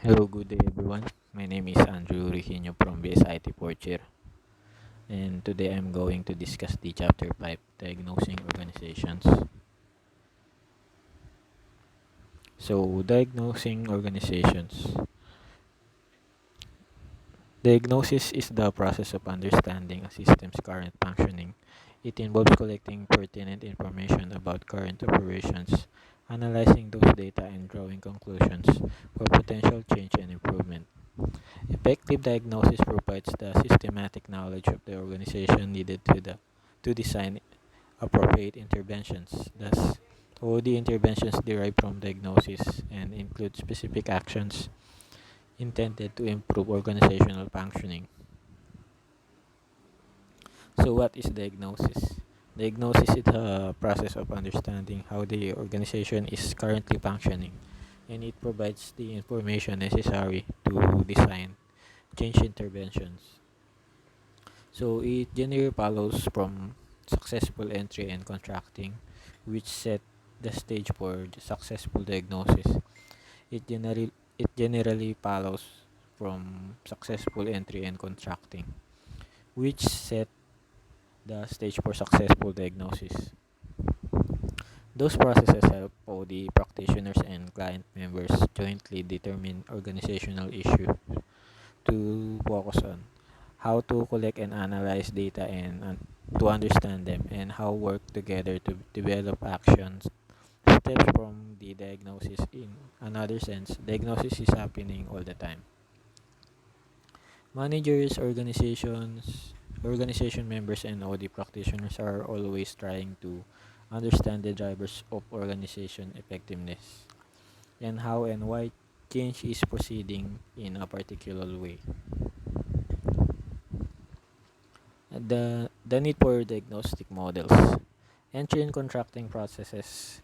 Hello, good day everyone. My name is Andrew Regino from BSIT 4th year, and today I'm going to discuss the Chapter 5, Diagnosing Organizations. Diagnosing Organizations. Diagnosis is the process of understanding a system's current functioning. It involves collecting pertinent information about current operations, analyzing those data, and drawing conclusions for potential change and improvement. Effective diagnosis provides the systematic knowledge of the organization needed to design appropriate interventions. Thus, all the interventions derive from diagnosis and include specific actions intended to improve organizational functioning. So, what is diagnosis? Diagnosis is the process of understanding how the organization is currently functioning, and it provides the information necessary to design change interventions. So it generally follows from successful entry and contracting, which set the stage for the successful diagnosis. It generally follows from successful entry and contracting, which set the stage for successful diagnosis. Those processes help all the practitioners and client members jointly determine organizational issues to focus on, how to collect and analyze data and to understand them, and how work together to develop actions steps from the diagnosis. In another sense, diagnosis is happening all the time. Managers, organization members, and OD practitioners are always trying to understand the drivers of organization effectiveness and how and why change is proceeding in a particular way. The need for diagnostic models. Entry and contracting processes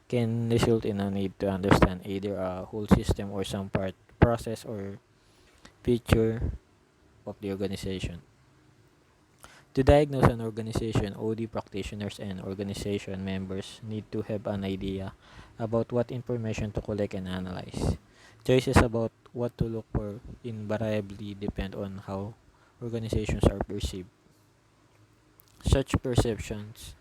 can result in a need to understand either a whole system or some part, process, or feature of the organization. To diagnose an organization, OD practitioners and organization members need to have an idea about what information to collect and analyze. Choices about what to look for invariably depend on how organizations are perceived. Such perceptions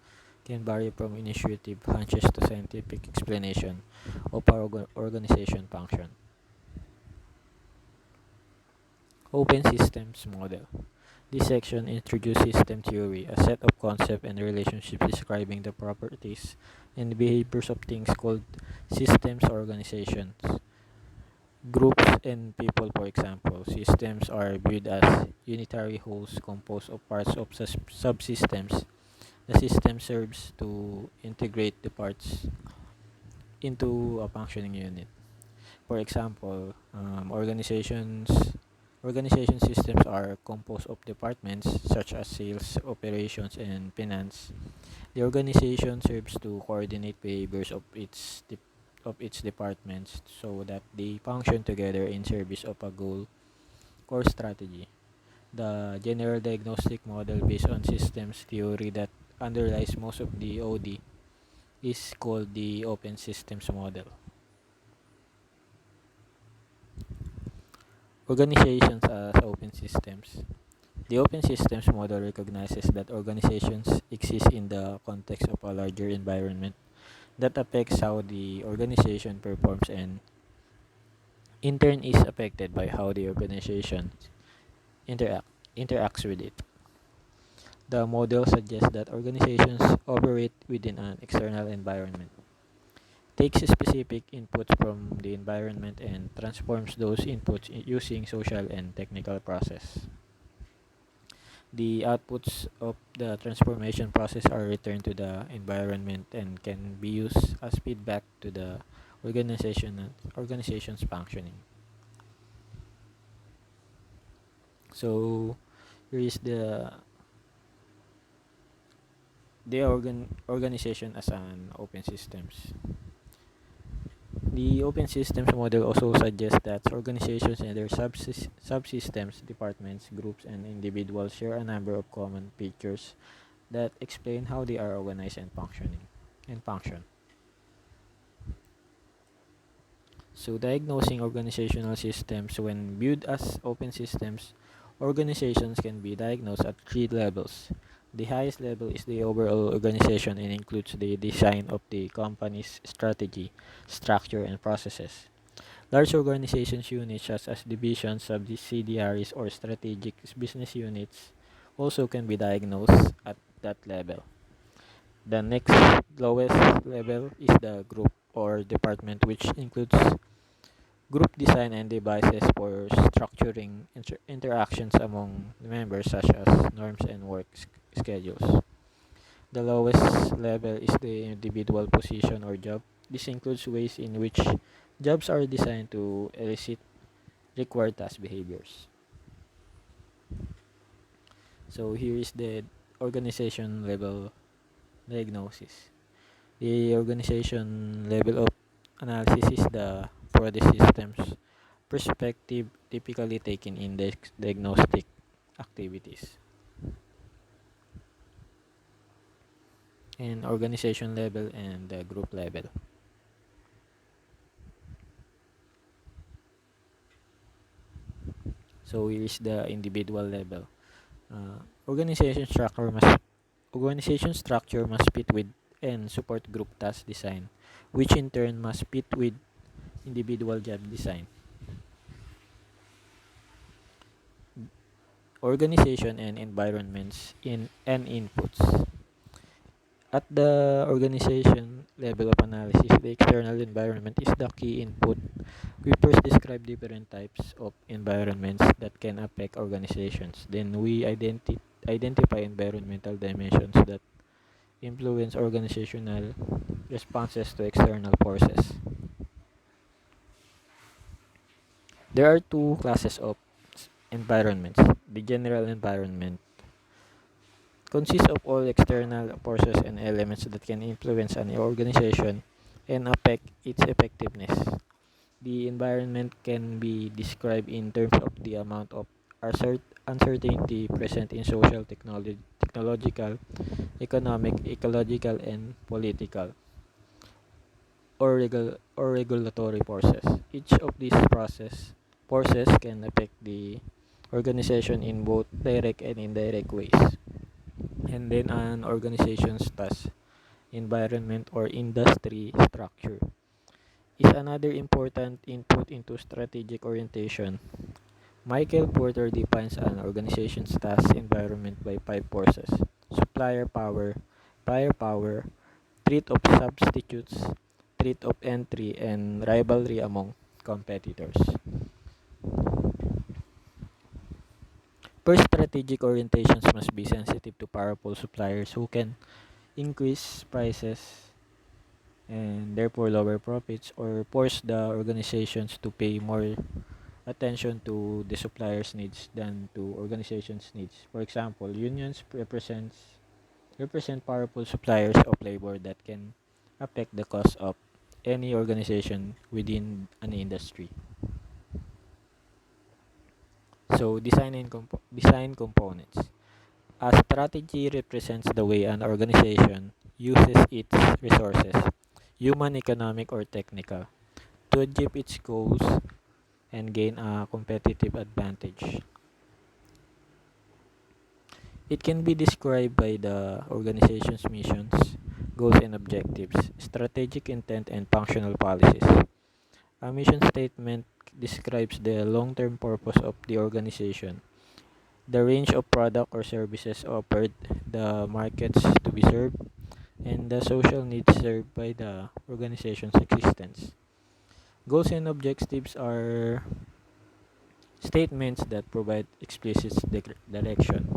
can vary from intuitive hunches to scientific explanation of our organization function. Open Systems Model. This section introduces system theory, a set of concepts and relationships describing the properties and behaviors of things called systems or organizations. Groups and people, for example, systems are viewed as unitary wholes composed of parts of subsystems. The system serves to integrate the parts into a functioning unit. For example, organization systems are composed of departments such as sales, operations, and finance. The organization serves to coordinate behaviors of its departments so that they function together in service of a goal or strategy. The general diagnostic model based on systems theory that underlies most of the OD is called the Open Systems Model. Organizations as open systems. The Open Systems Model recognizes that organizations exist in the context of a larger environment that affects how the organization performs and in turn is affected by how the organization interact, interacts with it. The model suggests that organizations operate within an external environment, takes specific inputs from the environment, and transforms those inputs using social and technical process. The outputs of the transformation process are returned to the environment and can be used as feedback to the organization's functioning. So here is the organization as an open systems. The open systems model also suggests that organizations and their subsystems, departments, groups, and individuals share a number of common features that explain how they are organized and function. So, diagnosing organizational systems, when viewed as open systems, organizations can be diagnosed at three levels. The highest level is the overall organization and includes the design of the company's strategy, structure, and processes. Large organizations units such as divisions, subsidiaries, or strategic business units also can be diagnosed at that level. The next lowest level is the group or department, which includes group design and devices for structuring interactions among the members, such as norms and work schedules. The lowest level is the individual position or job. This includes ways in which jobs are designed to elicit required task behaviors. So here is the organization level diagnosis. The organization level of analysis is the for the systems perspective typically taken in the diagnostic activities. And organization level and the group level. So here is the individual level. Uh, organization structure must Organization structure must fit with and support group task design, which in turn must fit with individual job design. Organization and environments in and inputs. At the organization level of analysis, the external environment is the key input. We first describe different types of environments that can affect organizations. Then we identify environmental dimensions that influence organizational responses to external forces. There are two classes of environments. The general environment consists of all external forces and elements that can influence an organization and affect its effectiveness. The environment can be described in terms of the amount of uncertainty present in social, technological, economic, ecological, and political or regulatory forces. Each of these forces can affect the organization in both direct and indirect ways. And then an organization's task, environment, or industry structure is another important input into strategic orientation. Michael Porter defines an organization's task environment by five forces: supplier power, buyer power, threat of substitutes, threat of entry, and rivalry among competitors. First, strategic orientations must be sensitive to powerful suppliers who can increase prices and therefore lower profits or force the organizations to pay more attention to the supplier's needs than to organizations' needs. For example, unions represent powerful suppliers of labor that can affect the cost of any organization within an industry. So, design components. A strategy represents the way an organization uses its resources, human, economic, or technical, to achieve its goals and gain a competitive advantage. It can be described by the organization's missions, goals and objectives, strategic intent, and functional policies. A mission statement describes the long-term purpose of the organization, the range of product or services offered, the markets to be served, and the social needs served by the organization's existence. Goals and objectives are statements that provide explicit direction,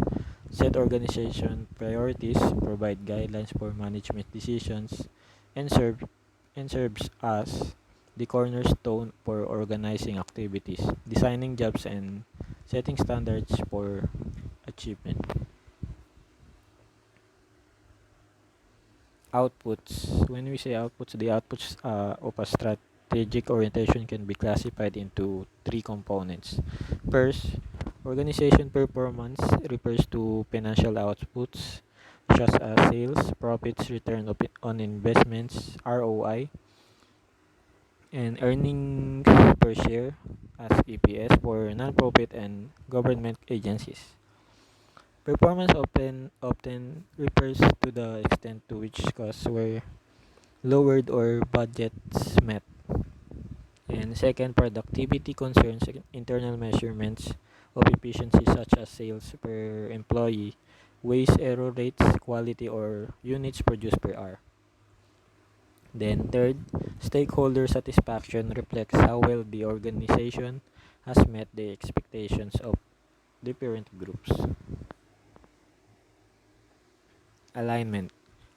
set organization priorities, provide guidelines for management decisions, and serves as the cornerstone for organizing activities, designing jobs, and setting standards for achievement. Outputs. When we say outputs, the outputs of a strategic orientation can be classified into three components. First, organization performance refers to financial outputs such as sales, profits, return on investments, ROI, and earnings per share as EPS for non-profit and government agencies. Performance often refers to the extent to which costs were lowered or budgets met. And second, productivity concerns internal measurements of efficiency such as sales per employee, waste error rates, quality or units produced per hour. Then third, stakeholder satisfaction reflects how well the organization has met the expectations of different groups. Alignment.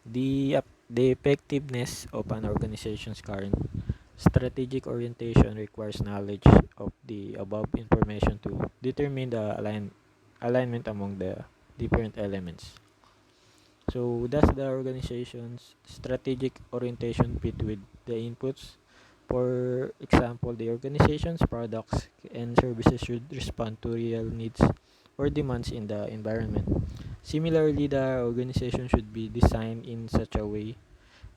The effectiveness of an organization's current strategic orientation requires knowledge of the above information to determine the alignment among the different elements. So, does the organization's strategic orientation fit with the inputs? For example, the organization's products and services should respond to real needs or demands in the environment. Similarly, the organization should be designed in such a way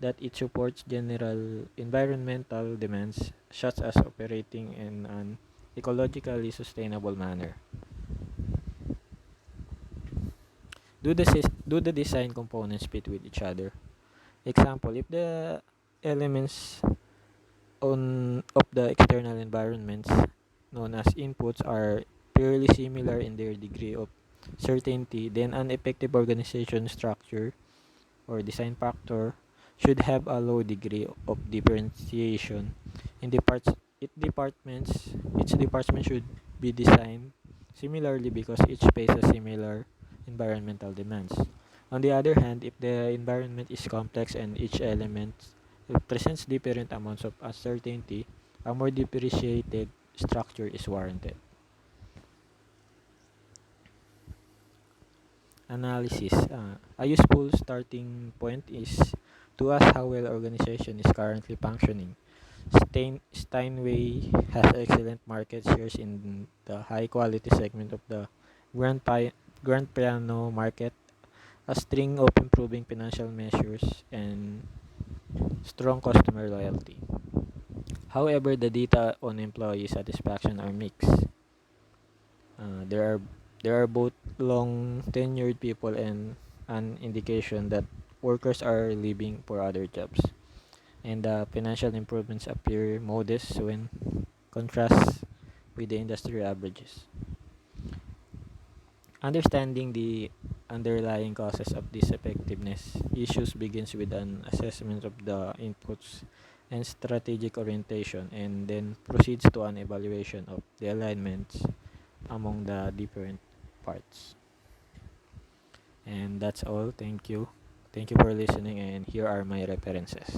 that it supports general environmental demands, such as operating in an ecologically sustainable manner. Do the design components fit with each other? Example, if the elements of the external environments known as inputs are purely similar in their degree of certainty, then an effective organization structure or design factor should have a low degree of differentiation in the parts it departments its department should be designed similarly because each faces similar environmental demands. On the other hand, if the environment is complex and each element presents different amounts of uncertainty, a more differentiated structure is warranted. Analysis. A useful starting point is to ask how well organization is currently functioning. Steinway has excellent market shares in the high quality segment of the grand piano market, a string of improving financial measures, and strong customer loyalty. However, the data on employee satisfaction are mixed. Uh, there are there are both long tenured people and an indication that workers are leaving for other jobs, and the financial improvements appear modest when contrast with the industry averages. Understanding the underlying causes of this effectiveness issues begins with an assessment of the inputs and strategic orientation, and then proceeds to an evaluation of the alignments among the different parts. And that's all. Thank you. Thank you for listening, and here are my references.